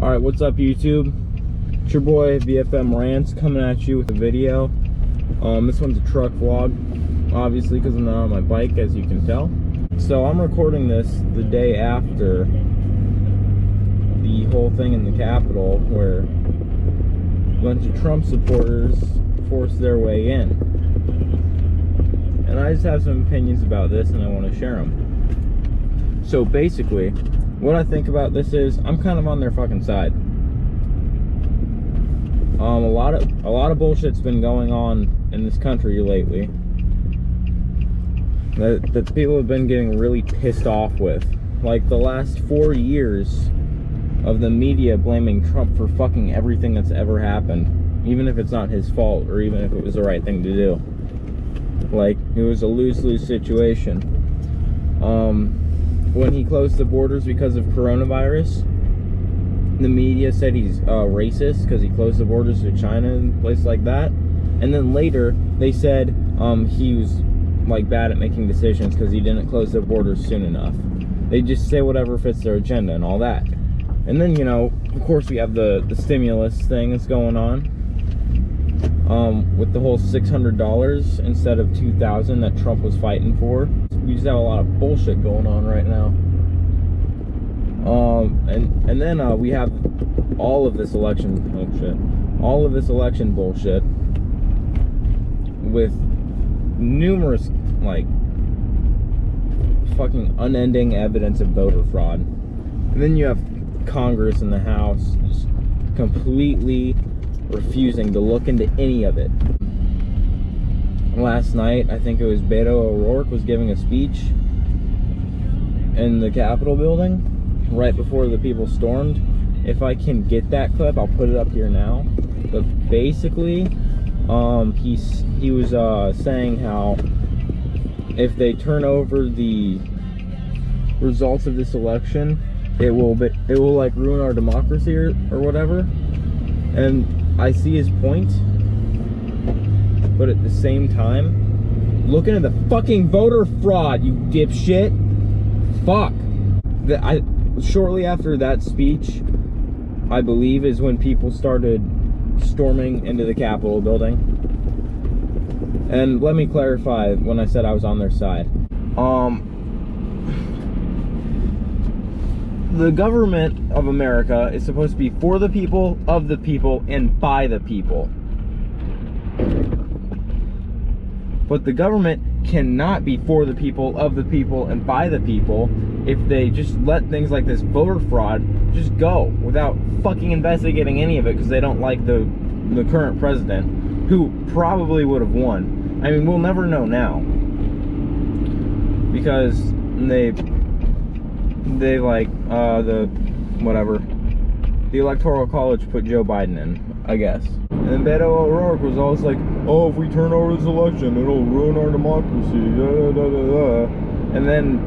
Alright, what's up YouTube? It's your boy VFM Rants coming at you with a video. This one's a truck vlog, obviously because I'm not on my bike, as you can tell. So I'm recording this the day after the whole thing in the Capitol where a bunch of Trump supporters forced their way in. And I just have some opinions about this and I want to share them. So basically, what I think about this is I'm kind of on their fucking side. A lot of bullshit's been going on in this country lately that people have been getting really pissed off with. Like the last 4 years of the media blaming Trump for fucking everything that's ever happened, even if it's not his fault or even if it was the right thing to do. Like, it was a lose-lose situation. When he closed the borders because of coronavirus, the media said he's racist because he closed the borders to China and places like that. And then later, they said he was like bad at making decisions because he didn't close the borders soon enough. They just say whatever fits their agenda and all that. And then, you know, of course we have the stimulus thing that's going on. With the whole $600 instead of $2,000 that Trump was fighting for. We just have a lot of bullshit going on right now. And then we have all of this election bullshit. All of this election bullshit with numerous, like, fucking unending evidence of voter fraud. And then you have Congress and the House just completely refusing to look into any of it. Last night, I think it was Beto O'Rourke was giving a speech in the Capitol building right before the people stormed. If I can get that clip, I'll put it up here now. But basically, he was saying how if they turn over the results of this election, it will like ruin our democracy or whatever. And I see his point, but at the same time, look into the fucking voter fraud, you dipshit. Fuck. Shortly after that speech, I believe, is when people started storming into the Capitol building. And let me clarify when I said I was on their side. The government of America is supposed to be for the people, of the people, and by the people. But the government cannot be for the people, of the people, and by the people if they just let things like this voter fraud just go without fucking investigating any of it because they don't like the current president, who probably would have won. I mean, we'll never know now because they like the Electoral College put Joe Biden in, I guess. And then Beto O'Rourke was always like, oh, if we turn over this election, it'll ruin our democracy, da, da, da, da. And then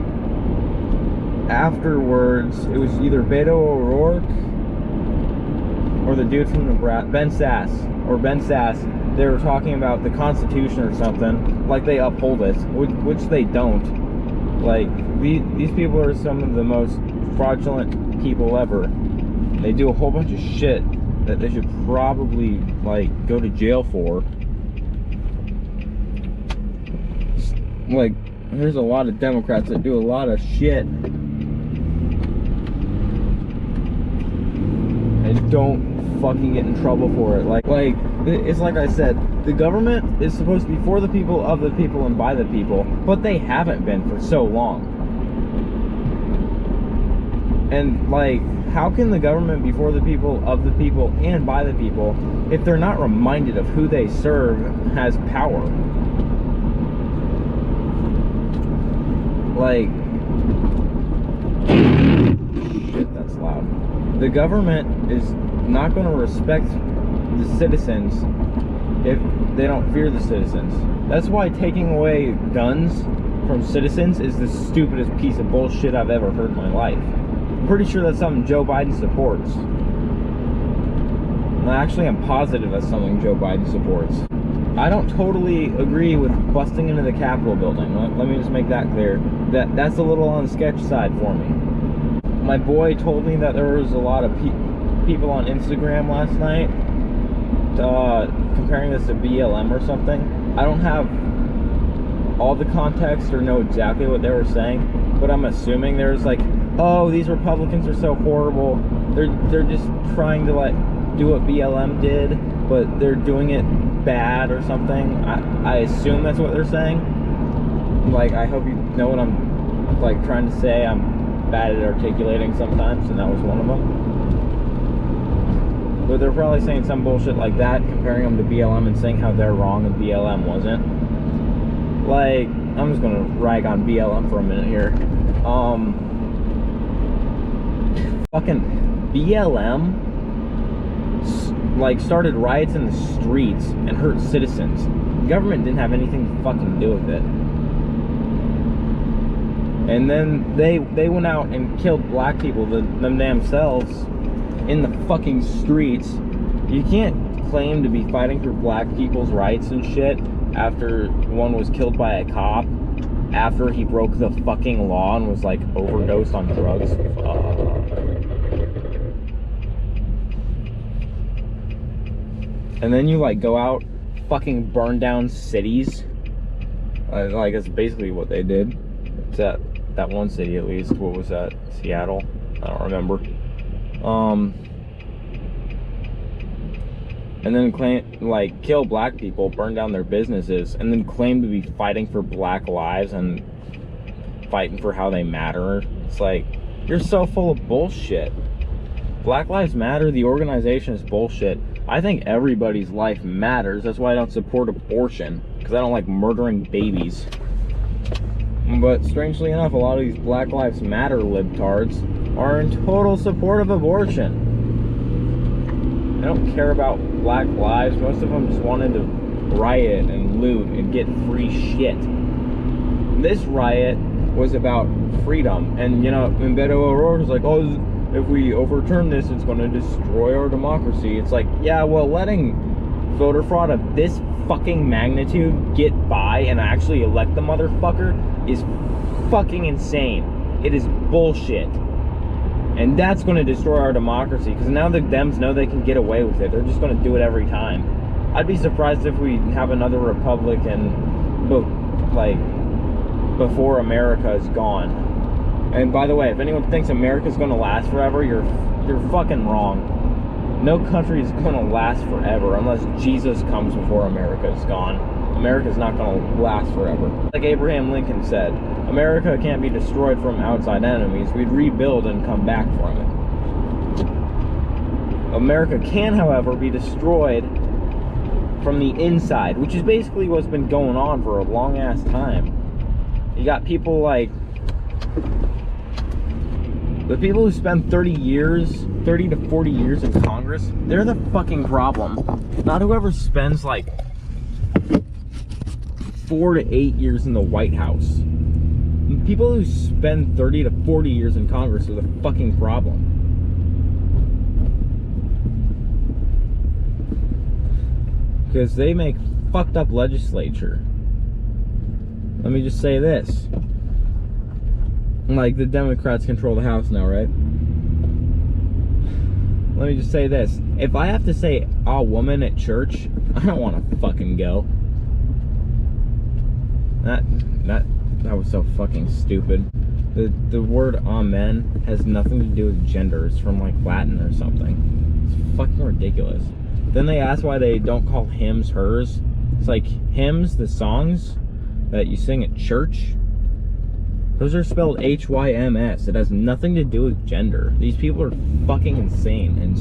afterwards, it was either Beto O'Rourke or the dude from Nebraska, Ben Sass. They were talking about the Constitution or something, like they uphold it, which they don't. Like, these people are some of the most fraudulent people ever. They do a whole bunch of shit that they should probably, like, go to jail for. Like, there's a lot of Democrats that do a lot of shit and don't fucking get in trouble for it. Like it's like I said, the government is supposed to be for the people, of the people, and by the people, but they haven't been for so long. And like, how can the government be for the people, of the people, and by the people if they're not reminded of who they serve has power? Like, shit, that's loud. The government is not going to respect the citizens if they don't fear the citizens. That's why taking away guns from citizens is the stupidest piece of bullshit I've ever heard in my life. I'm pretty sure that's something Joe Biden supports. And actually, I'm positive that's something Joe Biden supports. I don't totally agree with busting into the Capitol building. Let me just make that clear. That's a little on the sketch side for me. My boy told me that there was a lot of people on Instagram last night comparing this to BLM or something. I don't have all the context or know exactly what they were saying, but I'm assuming there's like, oh, these Republicans are so horrible. They're just trying to like do what BLM did, but they're doing it bad or something. I assume that's what they're saying. Like, I hope you know what I'm like trying to say. I'm bad at articulating sometimes, and that was one of them. But they're probably saying some bullshit like that, comparing them to BLM and saying how they're wrong and BLM wasn't. Like, I'm just gonna rag on BLM for a minute here. Fucking BLM like started riots in the streets and hurt citizens. The government didn't have anything to fucking do with it. And then they went out and killed black people them themselves in the fucking streets. You can't claim to be fighting for black people's rights and shit after one was killed by a cop after he broke the fucking law and was like overdosed on drugs. And then you like go out, fucking burn down cities. Like that's basically what they did. It's that one city at least. What was that? Seattle? I don't remember. And then kill black people, burn down their businesses, and then claim to be fighting for black lives and fighting for how they matter. It's like, you're so full of bullshit. Black Lives Matter, the organization, is bullshit. I think everybody's life matters. That's why I don't support abortion, because I don't like murdering babies. But strangely enough, a lot of these Black Lives Matter libtards are in total support of abortion. They don't care about black lives. Most of them just wanted to riot and loot and get free shit. This riot was about freedom. And, you know, Beto O'Rourke was like, oh, if we overturn this, it's going to destroy our democracy. It's like, yeah, well, letting voter fraud of this fucking magnitude get by and actually elect the motherfucker is fucking insane. It is bullshit. And that's going to destroy our democracy, because now the Dems know they can get away with it. They're just going to do it every time. I'd be surprised if we have another Republican before America is gone. And by the way, if anyone thinks America's going to last forever, you're fucking wrong. No country is going to last forever unless Jesus comes before America is gone. America's not going to last forever. Like Abraham Lincoln said, America can't be destroyed from outside enemies. We'd rebuild and come back from it. America can, however, be destroyed from the inside, which is basically what's been going on for a long ass time. You got people like the people who spend 30 to 40 years in Congress. They're the fucking problem, not whoever spends like 4 to 8 years in the White House. People who spend 30 to 40 years in Congress are the fucking problem. Because they make fucked up legislature. Let me just say this. Like, the Democrats control the House now, right? Let me just say this. If I have to say a woman at church, I don't want to fucking go. That was so fucking stupid. The word amen has nothing to do with gender. It's from like Latin or something. It's fucking ridiculous. Then they ask why they don't call hymns hers. It's like hymns, the songs that you sing at church, those are spelled H-Y-M-S. It has nothing to do with gender. These people are fucking insane and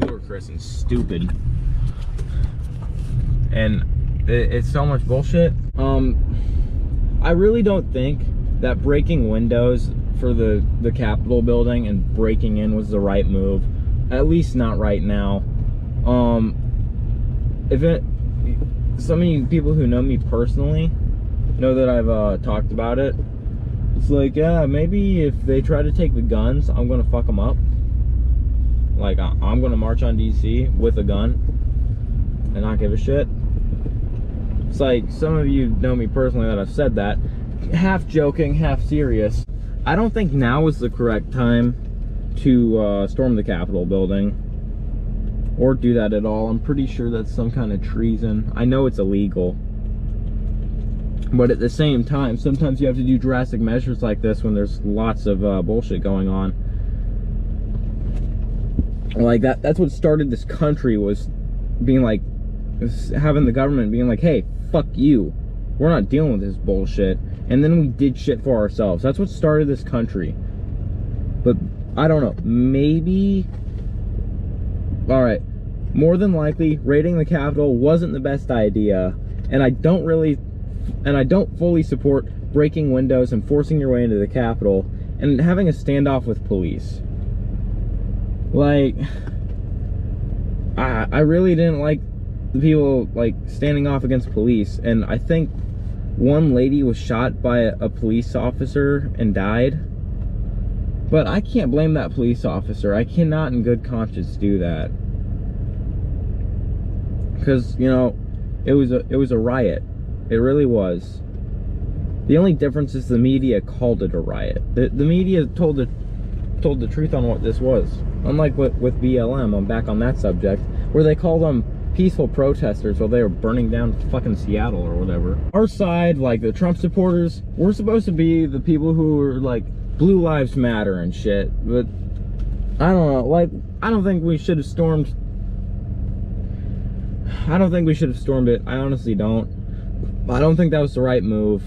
ludicrous and stupid. And it's so much bullshit. I really don't think that breaking windows for the Capitol building and breaking in was the right move. At least not right now. Some of you people who know me personally know that I've talked about it. It's like, yeah, maybe if they try to take the guns, I'm gonna fuck them up. Like, I'm gonna march on DC with a gun and not give a shit. It's like, some of you know me personally that I've said that, half joking, half serious. I don't think now is the correct time to storm the Capitol building or do that at all. I'm pretty sure that's some kind of treason. I know it's illegal, but at the same time, sometimes you have to do drastic measures like this when there's lots of bullshit going on. Like that's what started this country, was being like, having the government being like, hey, fuck you, we're not dealing with this bullshit. And then we did shit for ourselves. That's what started this country. But I don't know, maybe, all right, more than likely raiding the Capitol wasn't the best idea, and I don't fully support breaking windows and forcing your way into the Capitol and having a standoff with police. Like, I really didn't like the people like standing off against police, and I think one lady was shot by a police officer and died. But I can't blame that police officer. I cannot in good conscience do that. Because, you know, it was a riot. It really was. The only difference is the media called it a riot. The media told the truth on what this was. Unlike with BLM, I'm back on that subject, where they called them peaceful protesters while they were burning down fucking Seattle or whatever. Our side, like the Trump supporters, we're supposed to be the people who are like Blue Lives Matter and shit, but I don't know, like, I don't think we should have stormed it. I honestly don't. I don't think that was the right move.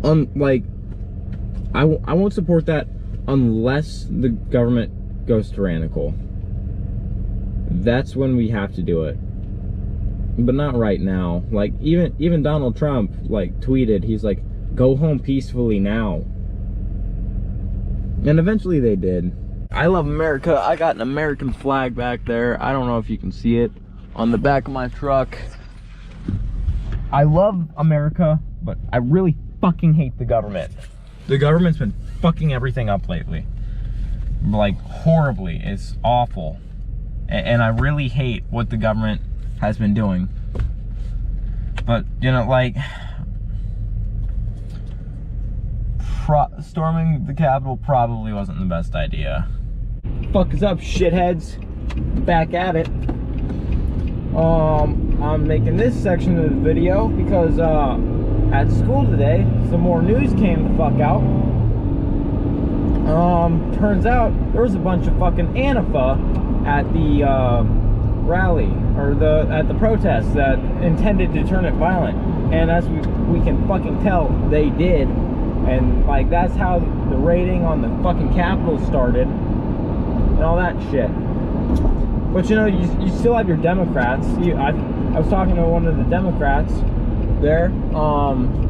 Like, I won't support that unless the government goes tyrannical. That's when we have to do it, but not right now. Like, even Donald Trump like tweeted, he's like, go home peacefully now. And eventually they did. I love America. I got an American flag back there. I don't know if you can see it on the back of my truck. I love America, but I really fucking hate the government. The government's been fucking everything up lately. Like, horribly. It's awful. And I really hate what the government has been doing. But, you know, like, storming the Capitol probably wasn't the best idea. Fuck is up, shitheads? Back at it. I'm making this section of the video because at school today, some more news came the fuck out. Turns out there was a bunch of fucking Antifa at the rally, or at the protest that intended to turn it violent. And as we can fucking tell, they did. And like, that's how the raiding on the fucking Capitol started and all that shit. But you know, you still have your Democrats. I was talking to one of the Democrats there,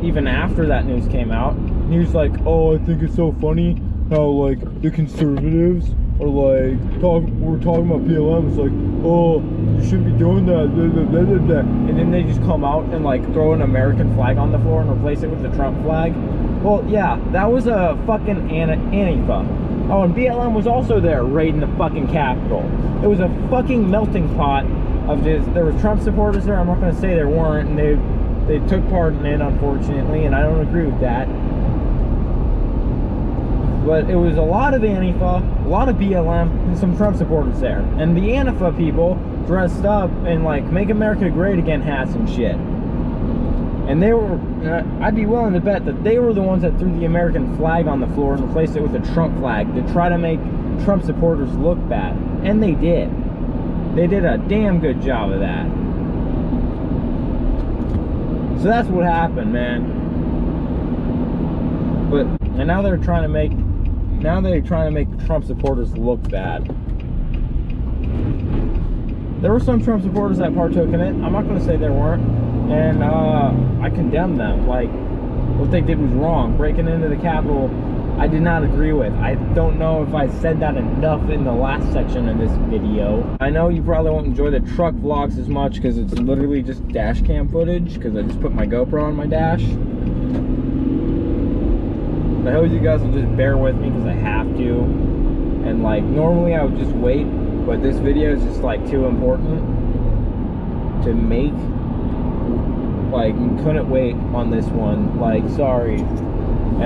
even after that news came out. He was like, oh, I think it's so funny how like the conservatives are like, we're talking about BLM. It's like, oh, you shouldn't be doing that. Blah, blah, blah, blah. And then they just come out and like throw an American flag on the floor and replace it with the Trump flag. Well, yeah, that was a fucking Antifa. Oh, and BLM was also there raiding the fucking Capitol. It was a fucking melting pot of this. There were Trump supporters there. I'm not going to say there weren't, and they took part in it, unfortunately, and I don't agree with that. But it was a lot of Antifa, a lot of BLM, and some Trump supporters there. And the Antifa people dressed up in like Make America Great Again hats and shit. And they were, I'd be willing to bet that they were the ones that threw the American flag on the floor and replaced it with a Trump flag to try to make Trump supporters look bad. And they did. They did a damn good job of that. So that's what happened, man. And now they're trying to make Trump supporters look bad. There were some Trump supporters that partook in it. I'm not going to say there weren't. And I condemn them. Like, what they did was wrong. Breaking into the Capitol, I did not agree with. I don't know if I said that enough in the last section of this video. I know you probably won't enjoy the truck vlogs as much because it's literally just dash cam footage, because I just put my GoPro on my dash. I hope you guys will just bear with me because I have to. And like, normally I would just wait, but this video is just like too important to make. Like, couldn't wait on this one. Like, sorry. And